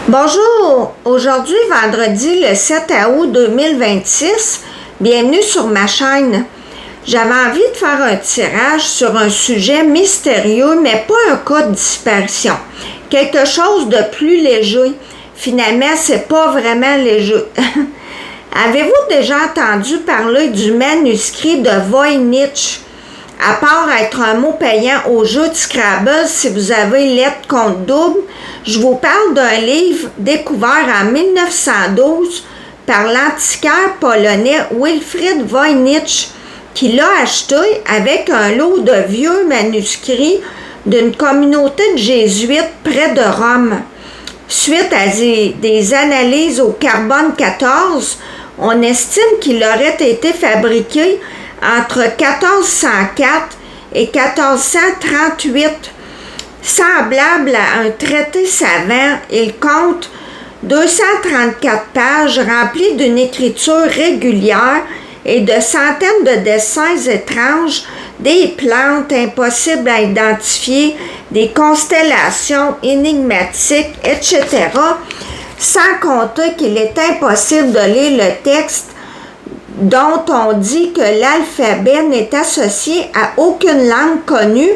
Bonjour, aujourd'hui vendredi le 7 août 2026, bienvenue sur ma chaîne. J'avais envie de faire un tirage sur un sujet mystérieux, mais pas un cas de disparition. Quelque chose de plus léger. Finalement, c'est pas vraiment léger. Avez-vous déjà entendu parler du manuscrit de Voynich? À part être un mot payant au jeu de Scrabble, si vous avez lettre compte double, je vous parle d'un livre découvert en 1912 par l'antiquaire polonais Wilfrid Voynich, qui l'a acheté avec un lot de vieux manuscrits d'une communauté de jésuites près de Rome. Suite à des analyses au carbone 14, on estime qu'il aurait été fabriqué entre 1404 et 1438. Semblable à un traité savant, il compte 234 pages remplies d'une écriture régulière et de centaines de dessins étranges, des plantes impossibles à identifier, des constellations énigmatiques, etc., sans compter qu'il est impossible de lire le texte dont on dit que l'alphabet n'est associé à aucune langue connue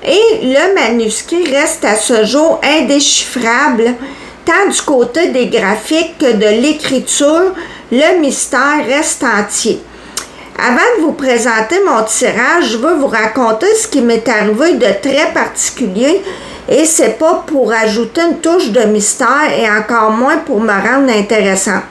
et le manuscrit reste à ce jour indéchiffrable, tant du côté des graphiques que de l'écriture, le mystère reste entier. Avant de vous présenter mon tirage, je veux vous raconter ce qui m'est arrivé de très particulier et c'est pas pour ajouter une touche de mystère et encore moins pour me rendre intéressant.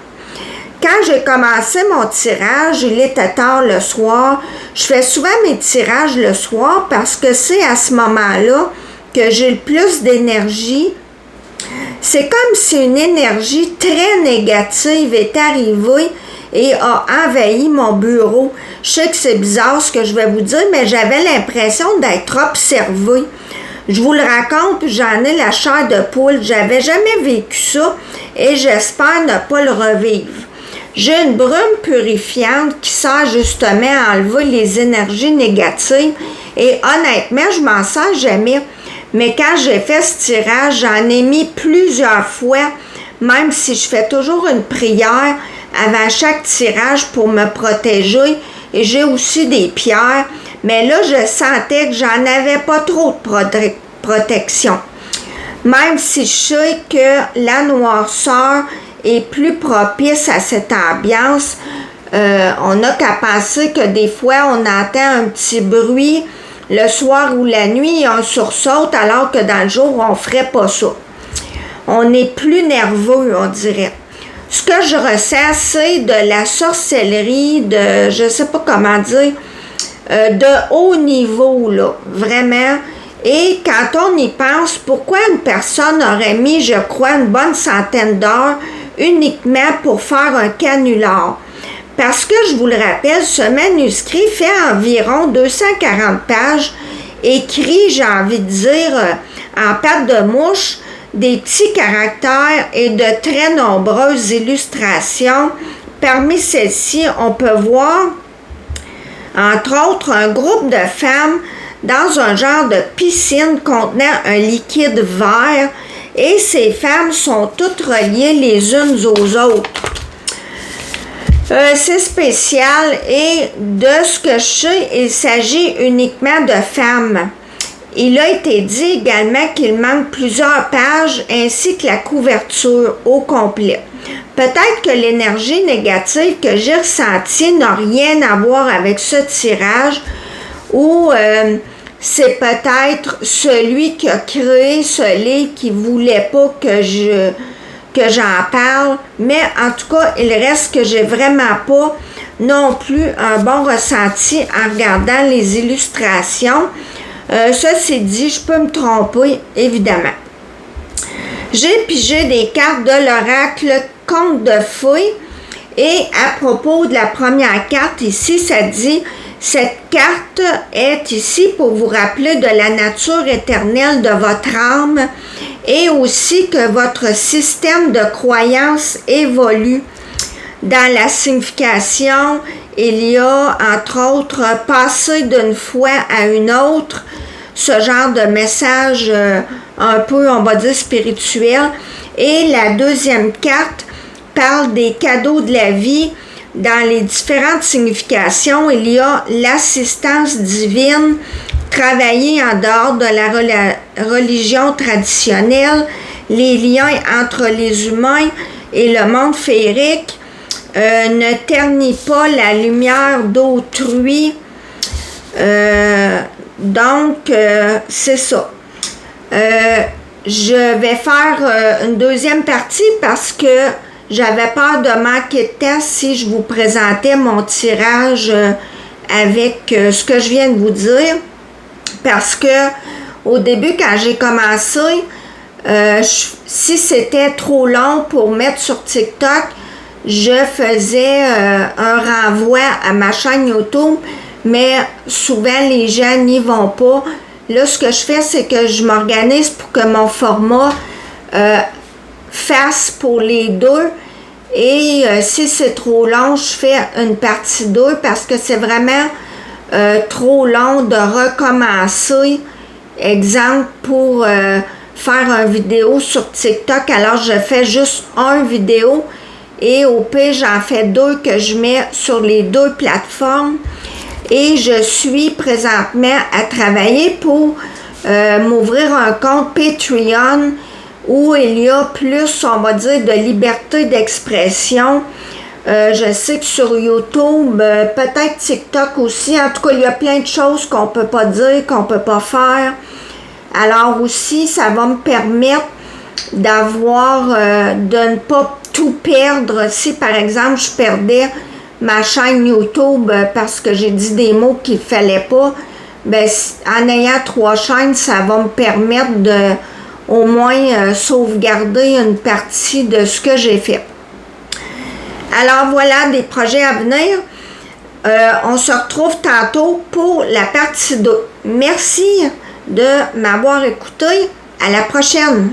Quand j'ai commencé mon tirage, il était tard le soir. Je fais souvent mes tirages le soir parce que c'est à ce moment-là que j'ai le plus d'énergie. C'est comme si une énergie très négative est arrivée et a envahi mon bureau. Je sais que c'est bizarre ce que je vais vous dire, mais j'avais l'impression d'être observée. Je vous le raconte, puis j'en ai la chair de poule. J'avais jamais vécu ça et j'espère ne pas le revivre. J'ai une brume purifiante qui sert justement à enlever les énergies négatives et honnêtement, je m'en sers jamais. Mais quand j'ai fait ce tirage, j'en ai mis plusieurs fois, même si je fais toujours une prière avant chaque tirage pour me protéger et j'ai aussi des pierres. Mais là, je sentais que j'en avais pas trop de protection. Même si je sais que la noirceur est plus propice à cette ambiance, on n'a qu'à penser que des fois, on entend un petit bruit le soir ou la nuit et on sursaute alors que dans le jour, on ne ferait pas ça. On est plus nerveux, on dirait. Ce que je ressens, c'est de la sorcellerie, de, je sais pas comment dire, de haut niveau, là, vraiment. Et quand on y pense, pourquoi une personne aurait mis, je crois, une bonne centaine d'heures uniquement pour faire un canular? Parce que, je vous le rappelle, ce manuscrit fait environ 240 pages, écrit, j'ai envie de dire, en patte de mouche, des petits caractères et de très nombreuses illustrations. Parmi celles-ci, on peut voir, entre autres, un groupe de femmes dans un genre de piscine contenant un liquide vert et ces femmes sont toutes reliées les unes aux autres. C'est spécial et de ce que je sais, il s'agit uniquement de femmes. Il a été dit également qu'il manque plusieurs pages ainsi que la couverture au complet. Peut-être que l'énergie négative que j'ai ressentie n'a rien à voir avec ce tirage ou c'est peut-être celui qui a créé ce livre qui ne voulait pas que j'en parle, mais en tout cas, il reste que j'ai vraiment pas non plus un bon ressenti en regardant les illustrations. Ceci dit, je peux me tromper, évidemment. J'ai pigé des cartes de l'oracle Conte de Fées et à propos de la première carte ici, ça dit « Cette carte est ici pour vous rappeler de la nature éternelle de votre âme et aussi que votre système de croyance évolue. Dans la signification, il y a entre autres passer d'une foi à une autre, ce genre de message un peu, on va dire, spirituel. Et la deuxième carte parle des cadeaux de la vie. Dans les différentes significations, il y a l'assistance divine, travailler en dehors de la religion traditionnelle, les liens entre les humains et le monde féerique, ne ternis pas la lumière d'autrui. Donc, c'est ça. Je vais faire une deuxième partie parce que j'avais peur de manquer de temps si je vous présentais mon tirage avec ce que je viens de vous dire. Parce que au début, quand j'ai commencé, si c'était trop long pour mettre sur TikTok, je faisais un renvoi à ma chaîne YouTube, mais souvent les gens n'y vont pas. Là, ce que je fais, c'est que je m'organise pour que mon format fasse pour les deux. Et si c'est trop long, je fais une partie 2 parce que c'est vraiment trop long de recommencer. Exemple, pour faire une vidéo sur TikTok, alors je fais juste une vidéo et au pire, j'en fais 2 que je mets sur les 2 plateformes. Et je suis présentement à travailler pour m'ouvrir un compte Patreon où il y a plus, on va dire, de liberté d'expression. Je sais que sur YouTube, peut-être TikTok aussi, en tout cas, il y a plein de choses qu'on ne peut pas dire, qu'on ne peut pas faire. Alors aussi, ça va me permettre d'avoir, de ne pas tout perdre. Si par exemple, je perdais ma chaîne YouTube parce que j'ai dit des mots qu'il ne fallait pas, ben, en ayant 3 chaînes, ça va me permettre de au moins sauvegarder une partie de ce que j'ai fait. Alors voilà des projets à venir. On se retrouve tantôt pour la partie 2. Merci de m'avoir écouté. À la prochaine.